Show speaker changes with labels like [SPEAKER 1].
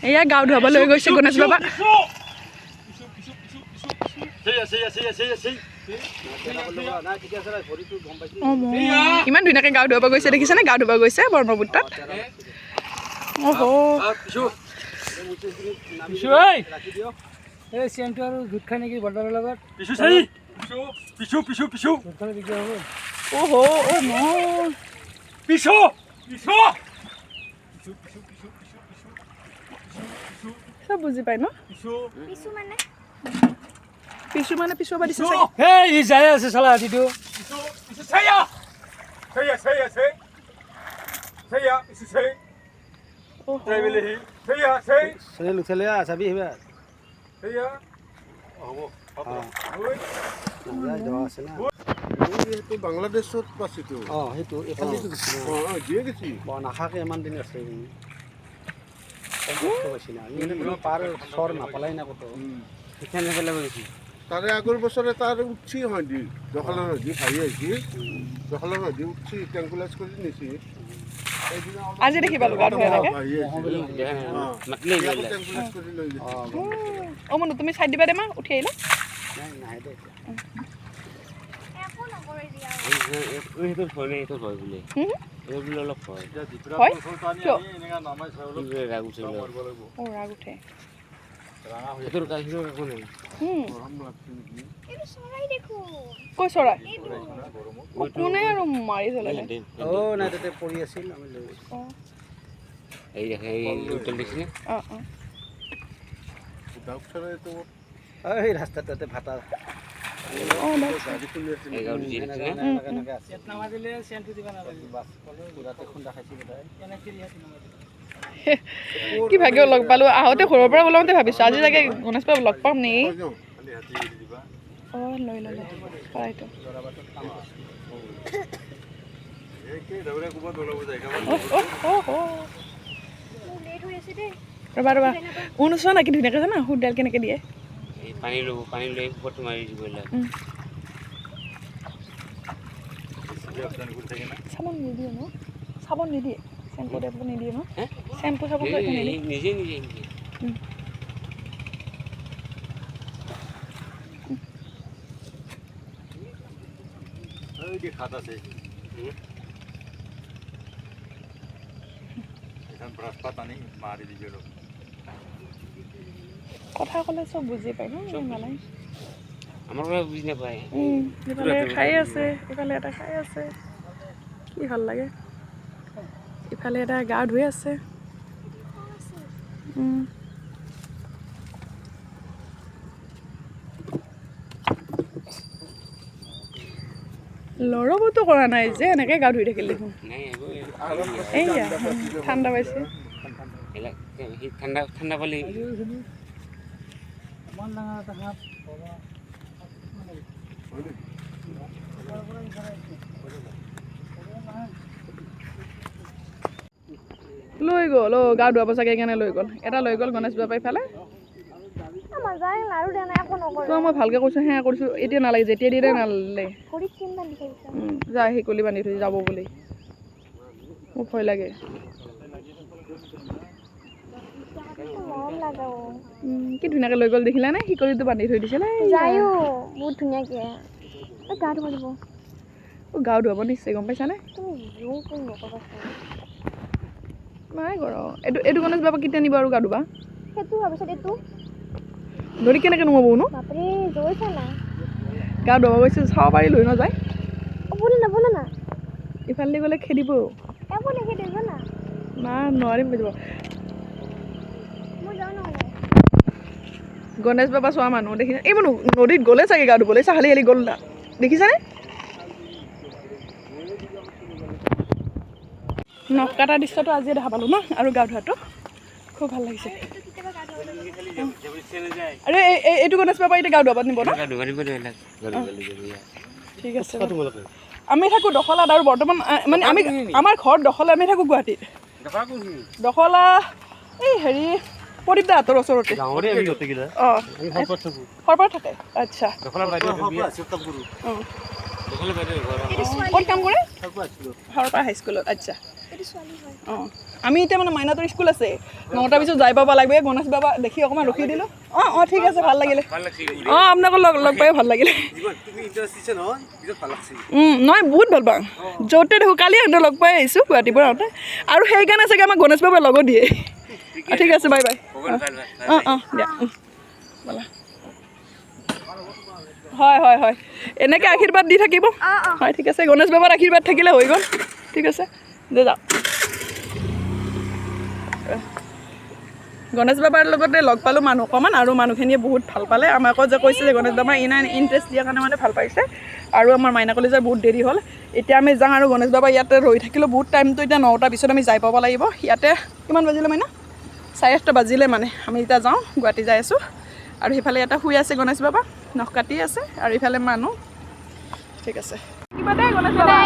[SPEAKER 1] এয়া গাঁও ধুৱাব লৈ গৈছে গণেশ বাবা ইমান ধুনীয়াকৈ গাঁও ধুৱাব গৈছে দেখিছেনে গাঁও ধুৱাব গৈছে ব্ৰহ্মপুত্ৰত চব বুজি পাই ন পিছু মানে পিছুৱাব দিছে
[SPEAKER 2] যাই আছে চালা ৰাতিটো
[SPEAKER 3] বাংলাদেশত পাইছো
[SPEAKER 2] সেইটো এফালে
[SPEAKER 3] গেছি
[SPEAKER 2] নাখাকে ইমান দিন আছে পাৰ চৰ নাপালাই না কত সেইখানে পেলাব গৈছি
[SPEAKER 3] তাৰে আগৰ বছৰে তাৰ উঠছি হয় দি দখলৰ নদী ভাই আহিছি দখলৰ নদী উঠছি টেংকুলাইজ কৰি নিছি
[SPEAKER 1] আজি দেখি পালো গা ধুৱাই লাগে অ মনু তুমি চাইড দিবা দে মা উঠি আহিলা ৰাগ উঠে কৈ চৰাই কোনে আৰু মাৰি চলালে
[SPEAKER 2] নাই তাতে পৰি আছিল এই ৰাস্তাত তাতে ভাটা
[SPEAKER 1] কি ভাগ্য লগ পালো আহোঁতে ঘৰৰ পৰা ওলাওঁতে ভাবিছো আজি চাগে গণেশ বাবু লগ পাম নেকি লৈ ল'লে চৰাইটো ৰবা ৰবা উন চোৱা না কি ধুনীয়াকৈ জানা সুৰডাল কেনেকৈ দিয়ে
[SPEAKER 4] পানী লৈ ফটো মাৰি দিব
[SPEAKER 1] চাবোন নিদিয়ে ন চাবোন নিদিয়ে চেম্পু টাইপৰ নিদিয়ে ন চেম্পু চাবোন
[SPEAKER 4] নিজে
[SPEAKER 1] কথা ক'লে চব বুজি পায় ন মানে
[SPEAKER 4] আমাৰ পৰা বুজি নাপায়
[SPEAKER 1] ইফালে খাই আছে ইফালে এটা খাই আছে কি ভাল লাগে ইফালে এটা গা ধুই আছে লৰবতো কৰা নাই যে এনেকৈ গা ধুই থাকিল দেখোন এইয়া ঠাণ্ডা পাইছে
[SPEAKER 4] ঠাণ্ডা পালে
[SPEAKER 1] লৈ গ'ল গা ধুৱাব চাগে কেনে লৈ গ'ল এটা লৈ গ'ল গণেশ বাবা ইফালে মই ভালকে কৈছো হে কৰিছো এতিয়া নালাগে যেতিয়া দিয়ে নালাগে যা শিকলি বান্ধি থৈ যাব বুলি মোৰ ভয় লাগে কি ধুনীয়াকৈ লৈ গ'ল দেখিলা নে শিকলিটো বান্ধি থৈ দিছিলে
[SPEAKER 5] বহুত ধুনীয়াকে গা ধুব দিব
[SPEAKER 1] গা ধুৱাব নিশ্চয় গম পাইছানে নাই কৰ এইটো গণেশ বাবা কেতিয়া নিব আৰু গা ধুবা
[SPEAKER 5] সেইটো ভাবিছত এইটো
[SPEAKER 1] ধৰি কেনেকৈ নোমাব নো
[SPEAKER 5] বাপৰে জয়ছা না
[SPEAKER 1] গা ধুৱাব গৈছে চাব পাৰি লৈ নাযায়
[SPEAKER 5] বলে না
[SPEAKER 1] ইফালে গ'লে খেদিব না নোৱাৰিম বুজিব গণেশ বাবা চোৱা মানুহ দেখিছে এই মানুহ নদীত গ'লে চাগে গা ধুবলৈ চাহালি হালি গ'ল না দেখিছানে নখ কটা দৃশ্যটো আজিয়ে দেখা পালোঁ ন আৰু গা ধোৱাটো খুব ভাল লাগিছে আৰু এইটো গণেশ বাবা এতিয়া গা ধুৱাব নিব ন ঠিক আছে আমি থাকোঁ দখলাত আৰু বৰ্তমান মানে আমাৰ ঘৰ দখলা আমি থাকোঁ গুৱাহাটীত দখলা এই হেৰি প্ৰদীপ দাহঁতৰ ওচৰতে সৰপাত থাকে আচ্ছা ক'ত কাম কৰে সৰপাত হাইস্কুলত আচ্ছা অঁ আমি এতিয়া মানে মাইনাটোৰ স্কুল আছে 9টাৰ পিছত যাই পাব লাগিব গণেশ বাবা দেখি অকণমান ৰখি দিলোঁ অঁ ঠিক আছে ভাল লাগিলে অঁ আপোনালোকক লগ পাই ভাল লাগিলে নহয় বহুত ভাল পাওঁ য'তে দেখোঁ কালি সিহঁতে লগ পাই আহিছোঁ গুৱাহাটীৰ পৰা আহোঁতে আৰু সেইকাৰণে চাগে আমাক গণেশ বাবাই লগত দিয়ে ঠিক আছে বাই বাই অঁ দিয়া ব'লা হয় এনেকৈ আশীৰ্বাদ দি থাকিব হয় ঠিক আছে গণেশ বাবাৰ আশীৰ্বাদ থাকিলে হৈ গ'ল ঠিক আছে দে যাওঁ গণেশ বাবাৰ লগতে লগ পালোঁ মানুহ অকণমান আৰু মানুহখিনিয়ে বহুত ভাল পালে আমাকো যে কৈছে যে গণেশ বাবাৰ ইমান ইণ্টাৰেষ্ট দিয়াৰ কাৰণে মানে ভাল পাইছে আৰু আমাৰ মাইনা কলেজৰ বহুত দেৰি হ'ল এতিয়া আমি যাওঁ আৰু গণেশ বাবা ইয়াতে ৰৈ থাকিলোঁ বহুত টাইমটো এতিয়া 9টাৰ পিছত আমি যাই পাব লাগিব ইয়াতে কিমান বাজিলে মাইনা 8:30 বাজিলে মানে আমি এতিয়া যাওঁ গুৱাহাটী যাই আছোঁ আৰু সিফালে এটা শুই আছে গণেশ বাবা নখ কাটি আছে আৰু ইফালে মানুহ ঠিক আছে কিবা দে গণেশ বাবা